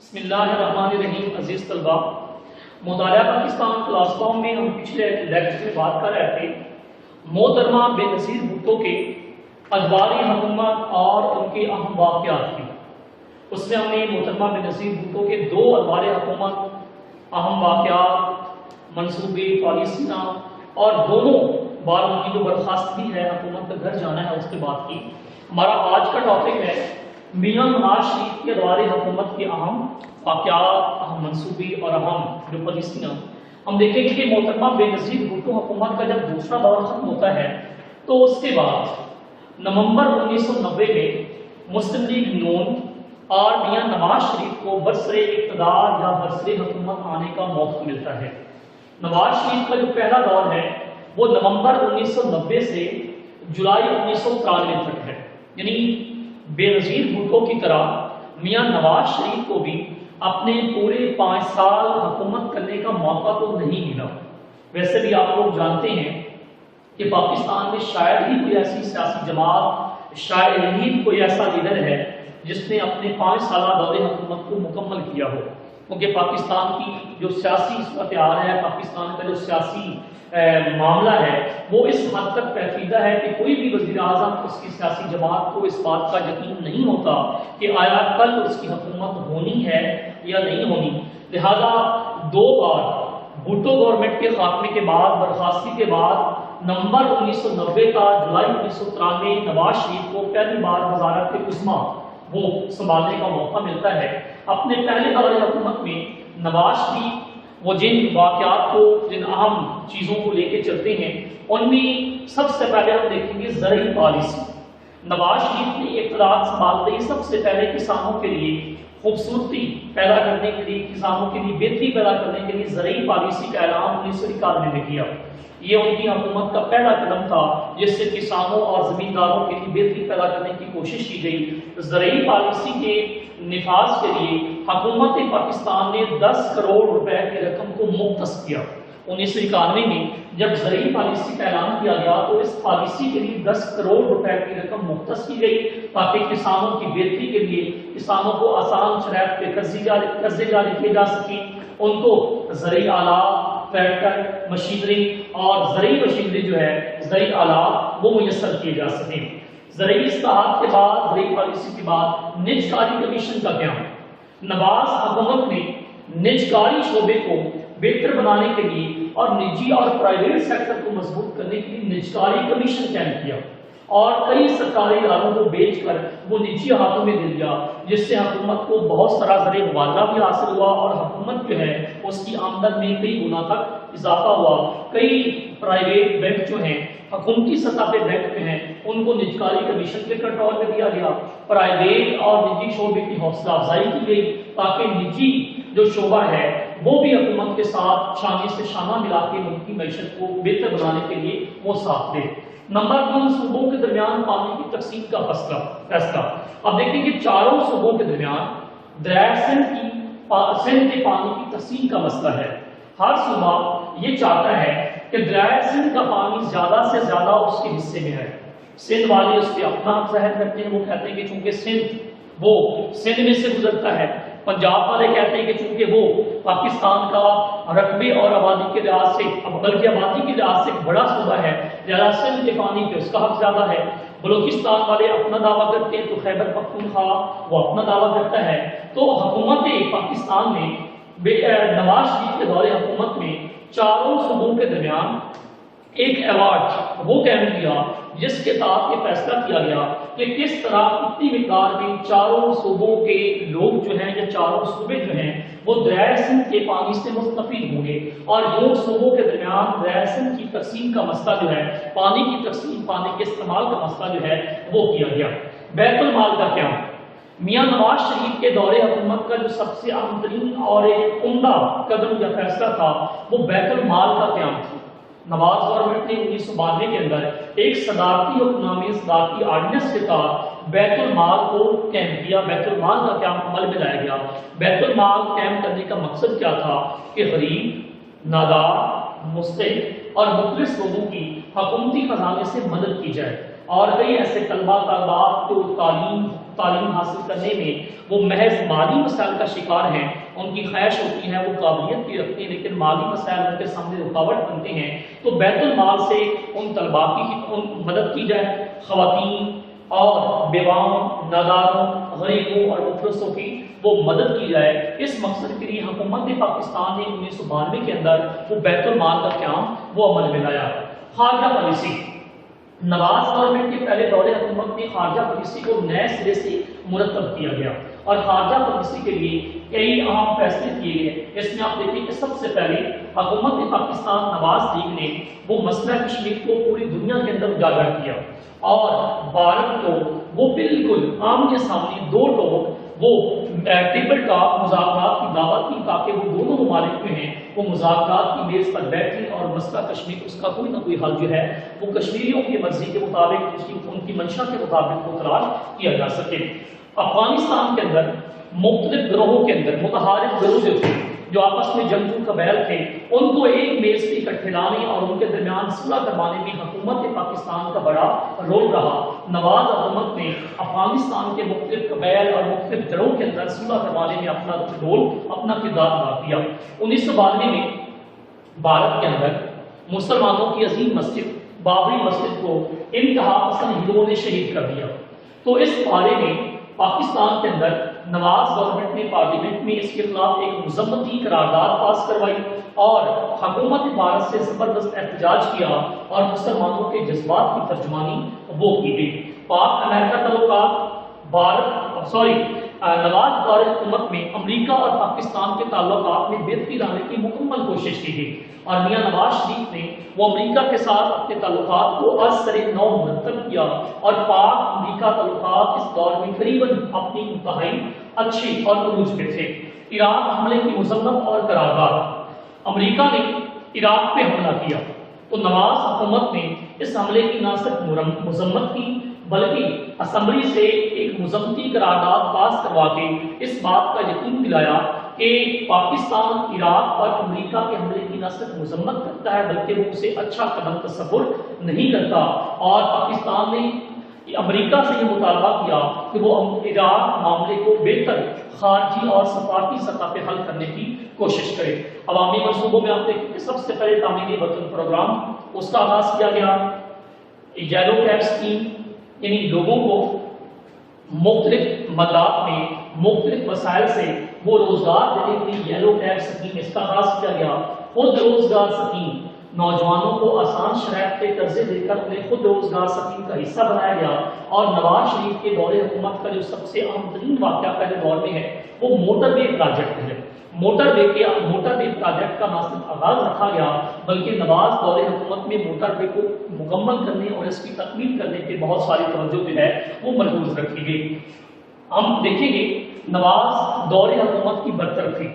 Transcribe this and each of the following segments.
بسم اللہ الرحمن الرحیم. عزیز طلباء، مطالعہ پاکستان کلاس فارم میں ہم پچھلے لیکچر میں بات کر رہے تھے محترمہ بے نظیر بھٹو کے ادوار حکومت اور ان کے اہم واقعات کی. اس میں ہم نے محترمہ بے نظیر بھٹو کے دو ادوار حکومت، اہم واقعات، منصوبے، پالیسیاں اور دونوں بار ان کی جو برخاستگی ہے، حکومت کا گھر جانا ہے، اس کے بعد کی. ہمارا آج کا ٹاپک ہے میاں نواز شریف کے ادوار حکومت کے اہم واقعات، اہم منصوبے اور اہم جو پالیسیاں. ہم دیکھیں گے کہ محترمہ بے نظیر بھٹو حکومت کا جب دوسرا دور ختم ہوتا ہے تو اس کے بعد نومبر 1990 میں مسلم لیگ نون اور میاں نواز شریف کو برسر اقتدار یا برسر حکومت آنے کا موقع ملتا ہے. نواز شریف کا جو پہلا دور ہے وہ نومبر 1990 سے جولائی 1993 تک ہے. یعنی بے نظیر بھٹو کی طرح میاں نواز شریف کو بھی اپنے پورے 5 سال حکومت کرنے کا موقع تو نہیں ملا. ویسے بھی آپ لوگ جانتے ہیں کہ پاکستان میں شاید ہی کوئی ایسی سیاسی جماعت، شاید ہی کوئی ایسا لیڈر ہے جس نے اپنے 5 سالہ دور حکومت کو مکمل کیا ہو. کیونکہ پاکستان کی جو سیاسی صورتحال ہے، پاکستان کا جو سیاسی معاملہ ہے، وہ اس حد تک پیچیدہ ہے کہ کوئی بھی وزیر اعظم، اس کی سیاسی جماعت کو اس بات کا یقین نہیں ہوتا کہ آیا کل اس کی حکومت ہونی ہے یا نہیں ہونی. لہذا دو بار بھٹو گورنمنٹ کے خاتمے کے بعد، برخاستی کے بعد، نومبر 1990 کا جولائی 1993 نواز شریف کو پہلی بار وزارت عظمیٰ وہ سنبھالنے کا موقع ملتا ہے. اپنے پہلے دور حکومت میں نواز شریف وہ جن واقعات کو، جن اہم چیزوں کو لے کے چلتے ہیں، ان میں سب سے پہلے ہم دیکھیں گے زرعی پالیسی. نواز شریف نے اقتدار سنبھالتے ہی سب سے پہلے کسانوں کے لیے خوبصورتی پیدا کرنے کے لیے، کسانوں کے لیے بہتری پیدا کرنے کے لیے زرعی پالیسی کا اعلان 1991 میں کیا. یہ ان کی حکومت کا پہلا قدم تھا جس سے کسانوں اور زمینداروں کے لیے بہتری پیدا کرنے کی کوشش کی گئی. زرعی پالیسی کے نفاذ کے لیے حکومت پاکستان نے 10 کروڑ روپے کی رقم کو مختص کیا. 1991 میں جب زرعی پالیسی کا اعلان کیا گیا تو اس پالیسی کے لیے 10 کروڑ روپے کی رقم مختص کی گئی تاکہ کسانوں کی بہتری کے لیے، کسانوں کو آسان شرائط پہ قرضے جاری کیے جا سکیں، ان کو زرعی آلات، ٹریکٹر، مشینری اور زرعی مشینری جو ہے، زرعی آلات وہ میسر کیے جا سکیں. زرعی اصلاحات کے بعد، زرعی پالیسی کے بعد نجکاری کمیشن کا قیام. نواز حکومت نے نجکاری شعبے کو بہتر بنانے کے لیے اور نجی اور پرائیویٹ سیکٹر کو مضبوط کرنے کے لیے نجکاری کمیشن قائم کیا اور کئی سرکاری اداروں کو بیچ کر وہ نجی ہاتھوں میں دے دیا، جس سے حکومت کو بہت سارا زرعی مبادلہ بھی حاصل ہوا اور حکومت جو ہے اس کی آمدن میں کئی گنا تک اضافہ ہوا. کئی پرائیویٹ بینک جو ہیں، حکومتی سطح پہ بینک میں ہیں، ان کو نجکاری کمیشن کے کنٹرول میں دیا گیا. پرائیویٹ اور نجی شعبے کی حوصلہ افزائی کی گئی تاکہ نجی جو شعبہ ہے وہ بھی حکومت کے ساتھ شانے سے شانہ ملا کے ملک کی معیشت کو بہتر بنانے کے لیے وہ ساتھ دے. نمبر 2، صوبوں کے درمیان پانی کی تقسیم کا فیصلہ. اب دیکھیں کہ چاروں صوبوں کے درمیان دریائے سندھ کے پانی کی تقسیم کا مسئلہ ہے. ہر صوبہ یہ چاہتا ہے کہ دریائے سندھ کا پانی زیادہ سے زیادہ اس کے حصے میں ہے. سندھ والے اس پہ اپنا حق ظاہر کرتے ہیں، وہ کہتے ہیں کہ چونکہ سندھ میں سے گزرتا ہے. پنجاب والے کہتے ہیں کہ چونکہ وہ پاکستان کا رقبے اور آبادی کے لحاظ سے، بلکہ آبادی کے لحاظ سے ایک بڑا صوبہ ہے، لہذا سندھ کے پانی پہ اس کا حق زیادہ ہے. بلوچستان والے اپنا دعویٰ کرتے ہیں تو خیبر پختونخوا وہ اپنا دعویٰ کرتا ہے. تو حکومت پاکستان نے نواز شریف کے دور حکومت میں چاروں صوبوں کے درمیان ایک ایوارڈ وہ قائم کیا جس کے تحت یہ فیصلہ کیا گیا کہ کس طرح کتنی مقدار میں چاروں صوبوں کے لوگ جو ہیں یا چاروں صوبے جو ہیں وہ دریائے سندھ کے پانی سے مستفید ہوں گے. اور جو صوبوں کے درمیان دریائے سندھ کی تقسیم کا مسئلہ جو ہے، پانی کی تقسیم، پانی کے استعمال کا مسئلہ جو ہے وہ کیا گیا. بیت المال کا قیام. میاں نواز شریف کے دور حکومت کا جو سب سے اہم ترین اور ایک عمدہ قدم یا فیصلہ تھا وہ بیت المال کا قیام تھا. نواز گورنمنٹ نے 1992 کے اندر ایک صدارتی حکمنامے، صدارتی آرڈیننس کے تحت بیت المال کو قائم کیا. بیت المال کا قیام عمل میں لایا گیا. بیت المال قائم کرنے کا مقصد کیا تھا کہ غریب، نادار، مستحق اور مفلس لوگوں کی حکومتی خزانے سے مدد کی جائے اور کئی ایسے طلباء طالبات کو تعلیم تعلیم حاصل کرنے میں وہ محض مالی مسائل کا شکار ہیں، ان کی خواہش ہوتی ہے، وہ قابلیت بھی رکھتے ہیں لیکن مالی مسائل ان کے سامنے رکاوٹ بنتے ہیں، تو بیت المال سے ان طلباء کی مدد کی جائے، خواتین اور بیواؤں، ناداروں، غریبوں اور مفلسوں کی وہ مدد کی جائے۔ اس مقصد کے لیے حکومت پاکستان نے 1992 کے اندر وہ بیت المال کا قیام وہ عمل میں لایا۔ خارجہ پالیسی، نواز گورنمنٹ کے پہلے دور حکومت میں خارجہ پالیسی کو نئے سرے سے مرتب کیا گیا اور خارجہ پالیسی کے لیے کئی اہم فیصلے کیے گئے۔ اس میں آپ دیکھیں کہ سب سے پہلے حکومت پاکستان نواز لیگ نے وہ مسئلہ کشمیر کو پوری دنیا کے اندر اجاگر کیا اور بھارت کو وہ بالکل عام کے سامنے دو ٹوک وہ ٹیبل ٹاک مذاکرات کی دعوت کی تاکہ وہ دونوں ممالک میں ہیں وہ مذاکرات کی میز پر بیٹھیں اور مسئلہ کشمیر اس کا کوئی نہ کوئی حل جو ہے وہ کشمیریوں کی مرضی کے مطابق ان کی منشا کے مطابق وہ تلاش کیا جا سکے۔ افغانستان کے اندر مختلف گروہوں کے اندر متحارب گروہ جو تھے، جو آپس میں جنگجو قبائل تھے، ان کو ایک میز پہ اکٹھے لانے اور ان کے درمیان صلح کروانے میں حکومت پاکستان کا بڑا رول رہا۔ نواز حکومت نے افغانستان کے مختلف قبائل اور مختلف گروہوں کے اندر صلح کروانے میں اپنا رول، اپنا کردار ادا کیا۔ 1992 میں بھارت کے اندر مسلمانوں کی عظیم مسجد بابری مسجد کو انتہا پسند ہندوؤں نے شہید کر دیا، تو اس بارے میں پاکستان کے اندر نواز گورنمنٹ نے پارلیمنٹ میں اس کے خلاف ایک مذمتی قرارداد پاس کروائی اور حکومت بھارت سے زبردست احتجاج کیا اور مسلمانوں کے جذبات کی ترجمانی وہ کی گئی۔ پاک امریکہ تعلقات نواز دور حکومت میں امریکہ اور پاکستان کے تعلقات میں بہتری لانے کی مکمل کوشش کی گئی اور میاں نواز شریف نے وہ امریکہ کے ساتھ اپنے تعلقات کو از سر نو مرتب کیا اور پاک امریکہ تعلقات اس دور میں قریباً اپنی انتہائی اچھی اور عروج پہ تھے۔ عراق حملے کی مذمت اور قرارداد، امریکہ نے عراق پہ حملہ کیا تو نواز حکومت نے اس حملے کی نہ صرف مذمت کی بلکہ اسمبلی سے ایک مذمتی قرارداد پاس کروا کے اس بات کا یقین دلایا کہ پاکستان عراق اور امریکہ کے حملے کی نہ صرف مذمت کرتا ہے بلکہ وہ اسے اچھا قدم تصور نہیں کرتا، اور پاکستان نے امریکہ سے یہ مطالبہ کیا کہ وہ عراق معاملے کو بہتر خارجی اور سفارتی سطح پہ حل کرنے کی کوشش کرے۔ عوامی منصوبوں میں آپ دیکھیں کہ سب سے پہلے تعمیری وطن پروگرام اس کا آغاز کیا گیا۔ یلو کیب اسکیم یعنی لوگوں کو مختلف مدات میں مختلف وسائل سے وہ روزگار دینے کے لیے یلو کیب اسکیم اس کا آغاز کیا گیا۔ خود روزگار اسکیم، نوجوانوں کو آسان شرائط پہ قرضے دے کر انہیں خود روزگار اسکیم کا حصہ بنایا گیا، اور نواز شریف کے دور حکومت کا جو سب سے اہم ترین واقعہ پہلے دور میں ہے وہ موٹر وے پروجیکٹ ہے۔ موٹر وے پروجیکٹ کا نہ صرف آغاز رکھا گیا بلکہ نواز دور حکومت میں موٹر وے کو مکمل کرنے اور اس کی تکمیل کرنے کے بہت ساری توجہ جو ہے وہ ملحوظ رکھی گئی۔ ہم دیکھیں گے نواز دور حکومت کی برطرفی،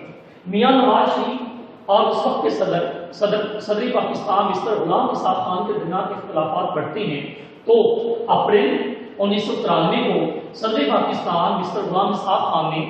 میاں نواز شریف اور اس وقت کے صدر پاکستان مسٹر غلام اسحاق خان کے درمیان اختلافات بڑھتے ہیں، تو اپریل 1993 کو صدر پاکستان مسٹر غلام اسحاق خان نے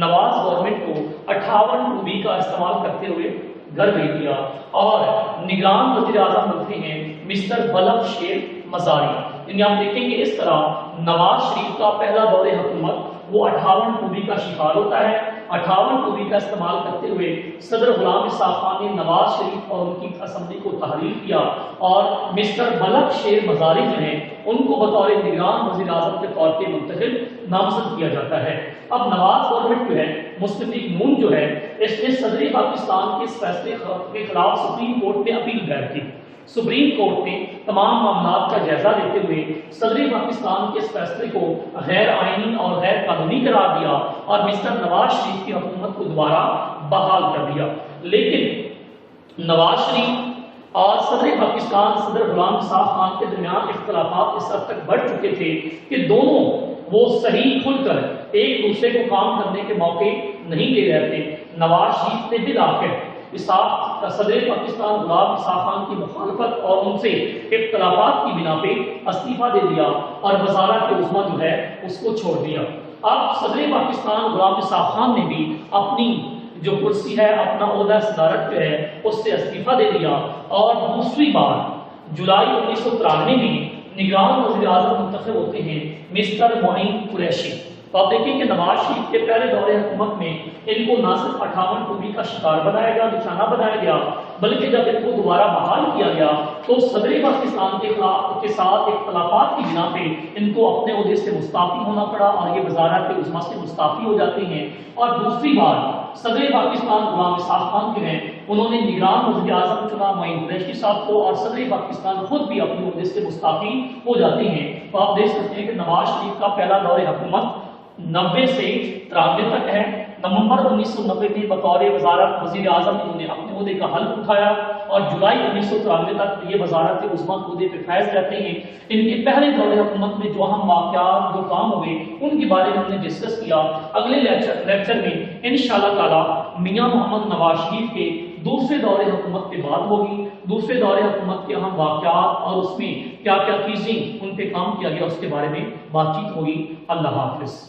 نواز گورنمنٹ کو 58 ٹوبی کا استعمال کرتے ہوئے گھر بھیج دیا اور نگران وزیر اعظم بنتے ہیں مسٹر بلب شیر مزاری۔ یعنی آپ دیکھیں کہ اس طرح نواز شریف کا پہلا دور حکومت وہ 58 ٹوبی کا شکار ہوتا ہے۔ 58 ٹوبی کا استعمال کرتے ہوئے صدر غلام اسحاق خان نے نواز شریف اور ان کی اسمبلی کو تحریر کیا اور مسٹر بلب شیر مزاری جو ہیں ان کو بطور نگران وزیر اعظم کے طور پہ منتخب نامزد کیا جاتا ہے۔ اب نواز گورنمنٹ جو ہے مسلم لیگ نون جو ہے اس نے صدر پاکستان کے اس فیصلے کے خلاف سپریم کورٹ میں اپیل دائر کی۔ سپریم کورٹ نے تمام معاملات کا جائزہ لیتے ہوئے صدر پاکستان کے اس فیصلے کو غیر آئینی اور غیر قانونی قرار دیا اور مسٹر نواز شریف کی حکومت کو دوبارہ بحال کر دیا۔ لیکن نواز شریف اور صدر پاکستان صدر غلام اسحاق خان کے درمیان اختلافات اس حد تک بڑھ چکے تھے کہ دونوں وہ صحیح کھل کر ایک دوسرے کو کام کرنے کے موقع نہیں دے رہے تھے۔ نواز شریف نے بالآخر صدر پاکستان غلام اسحاق خان کی مخالفت اور ان سے اختلافات کی بنا پہ استعفیٰ دے دیا اور وزارت عظمیٰ جو ہے اس کو چھوڑ دیا۔ اب صدر پاکستان غلام اسحاق خان نے بھی اپنی جو کرسی ہے اپنا عہدہ صدارت جو ہے اس سے استعفیٰ دے دیا اور دوسری بار جولائی 1993 میں نگران وزیر اعظم منتخب ہوتے ہیں مسٹر معین قریشی۔ تو آپ دیکھیں کہ نواز شریف کے پہلے دور حکومت میں ان کو نہ صرف 58 خوبی کا شکار بنایا گیا، نشانہ بنایا گیا، بلکہ جب ان کو دوبارہ بحال کیا گیا تو صدر پاکستان کے ساتھ اختلافات کی بنا پہ ان کو اپنے عہدے سے مستعفی ہونا پڑا اور یہ وزارت عظمیٰ سے مستعفی ہو جاتی ہیں۔ اور دوسری بار صدر پاکستان غلام اسحاق خان جو ہیں انہوں نے نگران وزیر اعظم چنا معین قریشی صاحب کو، اور صدر پاکستان خود بھی اپنے عہدے سے مستعفی ہو جاتی ہیں۔ تو آپ دیکھ سکتے ہیں کہ نواز شریف کا پہلا دور حکومت 90 سے 93 تک ہے۔ نومبر 1990 میں بطور وزیر اعظم انہوں نے اپنے عہدے کا حلف اٹھایا اور جولائی 1993 تک یہ وزارت عظمیٰ عہدے پہ فائز رہتے ہیں۔ ان کے پہلے دور حکومت میں جو اہم واقعات جو کام ہوئے ان کے بارے میں ہم نے ڈسکس کیا۔ اگلے لیکچر میں انشاءاللہ تعالی میاں محمد نواز شریف کے دوسرے دور حکومت پہ بات ہوگی، دوسرے دور حکومت کے اہم واقعات اور اس میں کیا کیا چیزیں ان پہ کام کیا گیا اس کے بارے میں بات چیت ہوگی۔ اللہ حافظ۔